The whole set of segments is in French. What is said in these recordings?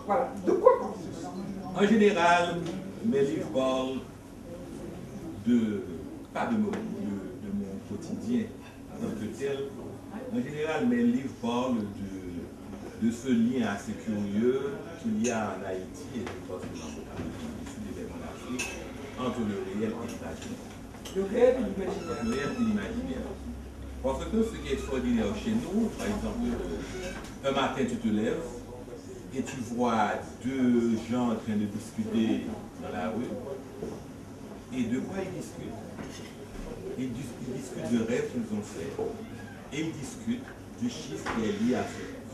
Voilà. De quoi parlez-vous? En général, mes livres parlent pas de mon quotidien en tant que tel. En général, mes livres parlent de ce lien assez curieux qu'il y a en Haïti, et je pense que dans le sud de l'Afrique, entre le réel et l'imaginaire. Le réel et l'imaginaire. Le réel et l'imaginaire. Parce que ce qui est extraordinaire chez nous, par exemple, un matin tu te lèves et tu vois deux gens en train de discuter dans la rue. Et de quoi ils discutent? Ils discutent de rêves qu'ils ont fait. Et ils discutent du chiffre qui est lié à ce rêve.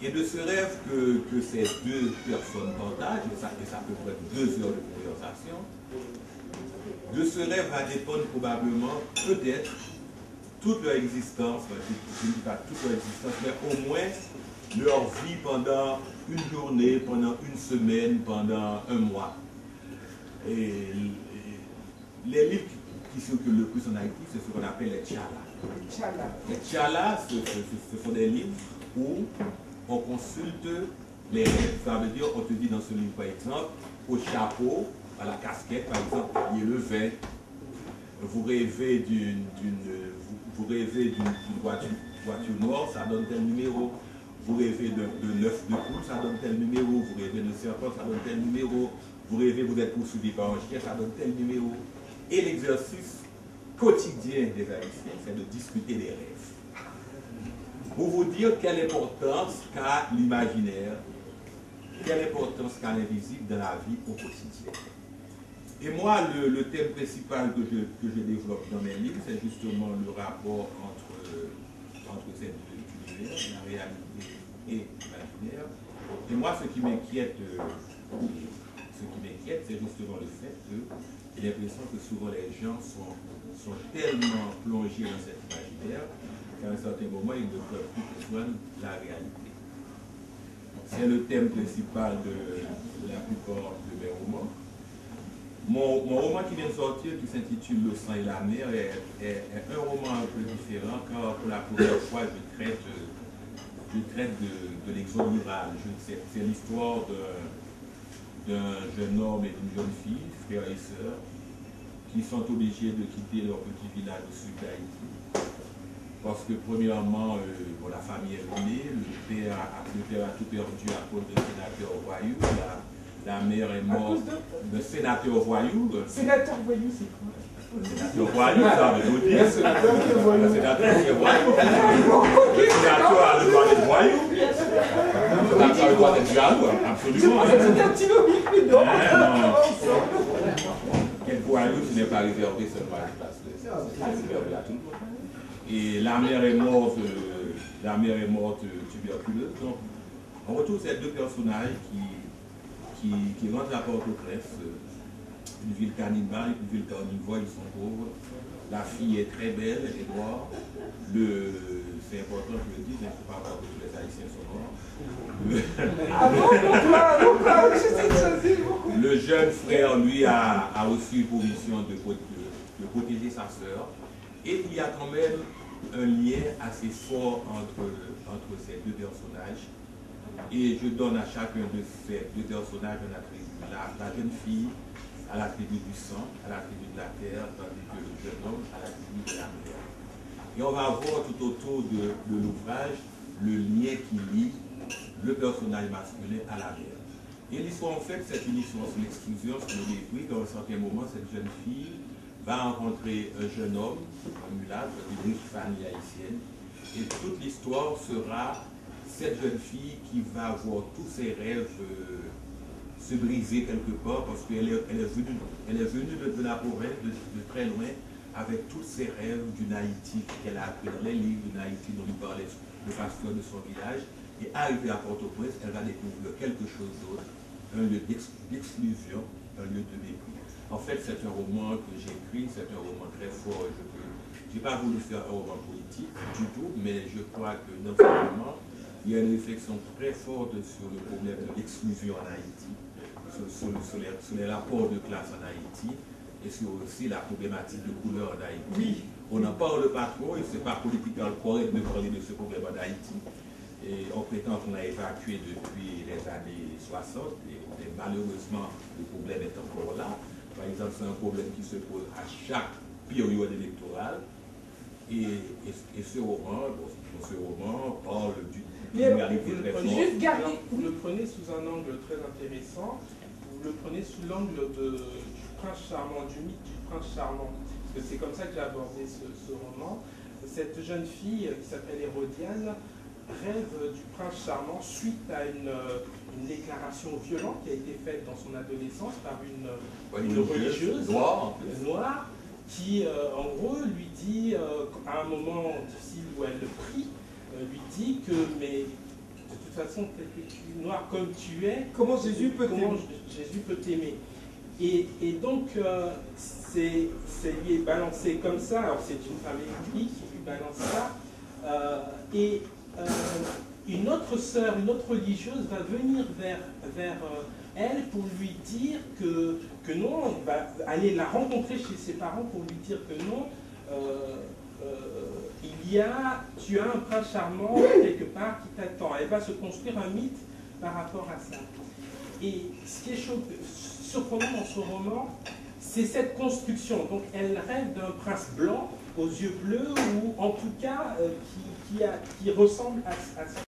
Et de ce rêve que ces deux personnes partagent, et ça peut être 2 heures de conversation, de ce rêve va dépendre probablement, peut-être, toute leur existence, je ne dis pas toute leur existence, mais au moins leur vie pendant une journée, pendant une semaine, pendant un mois. Et les livres qui circulent le plus en Haïti, c'est ce qu'on appelle les tchala. Les tchala, ce sont des livres où on consulte les rêves. Ça veut dire, on te dit dans ce livre, par exemple, au chapeau, à la casquette, par exemple, il y a le vin. Vous rêvez d'une voiture noire, ça donne tel numéro. Vous rêvez de 9 de poule, ça donne tel numéro. Vous rêvez de serpent, ça donne tel numéro. Vous rêvez, vous êtes poursuivi par un chien, ça donne tel numéro. Et l'exercice quotidien des Haïtiens, c'est de discuter des rêves. Pour vous dire quelle importance qu'a l'imaginaire, quelle importance qu'a l'invisible dans la vie au quotidien. Et moi, le thème principal que je développe dans mes livres, c'est justement le rapport entre ces deux univers, la réalité et l'imaginaire. Et moi, ce qui m'inquiète, c'est justement le fait que j'ai l'impression que souvent les gens sont tellement plongés dans cet imaginaire qu'à un certain moment, ils ne peuvent plus rejoindre la réalité. C'est le thème principal de la plupart de mes romans. Mon roman qui vient de sortir, qui s'intitule Le sang et la mer, est un roman un peu différent car pour la première fois, je traite de l'exode rural. C'est l'histoire d'un jeune homme et d'une jeune fille, frères et sœurs, qui sont obligés de quitter leur petit village au sud d'Haïti. Parce que premièrement, la famille est ruinée, le père a tout perdu à cause de sénateur voyou, la mère est morte de sénateur voyou. Sénateur voyou, c'est quoi? Sénateur voyou, ça veut dire. Sénateur qui est voyou. Sénateur qui est voyou. Le sénateur a le droit d'être voyou. Le sénateur a le droit d'être jaloux, absolument. C'est un petit lobby, non? Quel voyou, ce n'est pas réservé seulement à la place. C'est réservé à tout le monde. Et la mère est morte tuberculeuse. Donc, on retrouve ces deux personnages qui rentrent à Port-au-Prince, une ville cannibale, une ville carnivore, ils sont pauvres. La fille est très belle, elle est noire. C'est important que je le dise, il ne faut pas voir que tous les Haïtiens sont noirs. Le jeune frère, lui, a aussi pour mission de protéger sa sœur. Et il y a quand même un lien assez fort entre ces deux personnages. Et je donne à chacun de ces deux personnages un attribut. La jeune fille a l'attribut du sang, a l'attribut de la terre, tandis que le jeune homme a l'attribut de la mer. Et on va voir tout autour de l'ouvrage le lien qui lie le personnage masculin à la mer. Et l'histoire, en fait, c'est une histoire sur l'exclusion, sur le mépris. Dans un certain moment, cette jeune fille va rencontrer un jeune homme, un mulâtre, d'une riche famille haïtienne. Et toute l'histoire sera cette jeune fille qui va voir tous ses rêves se briser quelque part parce qu'elle est venue de la province, de très loin, avec tous ses rêves d'une Haïti qu'elle a appris dans les livres, d'une Haïti dont il parlait le pasteur de son village. Et arrivée à Port-au-Prince, elle va découvrir quelque chose d'autre, un lieu d'exclusion, un lieu de mépris. En fait, c'est un roman que j'écris, c'est un roman très fort. Je n'ai pas voulu faire un roman politique du tout, mais je crois que dans ce roman, il y a une réflexion très forte sur le problème de l'exclusion en Haïti, sur les rapports de classe en Haïti, et sur aussi la problématique de couleur en Haïti. Oui. On n'en parle pas trop, et ce n'est pas politiquement correct de parler de ce problème en Haïti. Et on prétend qu'on a évacué depuis les années 60, et malheureusement, le problème est encore là. Par exemple, c'est un problème qui se pose à chaque période électorale. Et ce roman, parle d'une réalité très forte. Juste garder. Vous le prenez sous un angle très intéressant. Vous le prenez sous l'angle du prince charmant, du mythe du prince charmant. Parce que c'est comme ça que j'ai abordé ce roman. Cette jeune fille qui s'appelle Hérodiane rêve du prince charmant suite à une déclaration violente qui a été faite dans son adolescence par une religieuse noire qui, en gros, lui dit, à un moment difficile où elle le prie, lui dit que, mais de toute façon, noir comme tu es, Comment Jésus peut t'aimer. Et donc, c'est lui est balancé comme ça. Alors, c'est une femme électrique qui lui balance ça. Une autre sœur, une autre religieuse va venir vers elle pour lui dire que non, va aller la rencontrer chez ses parents pour lui dire que non, tu as un prince charmant quelque part qui t'attend. Elle va se construire un mythe par rapport à ça. Et ce qui est surprenant dans ce roman, c'est cette construction. Donc elle rêve d'un prince blanc aux yeux bleus ou en tout cas qui ressemble à ça.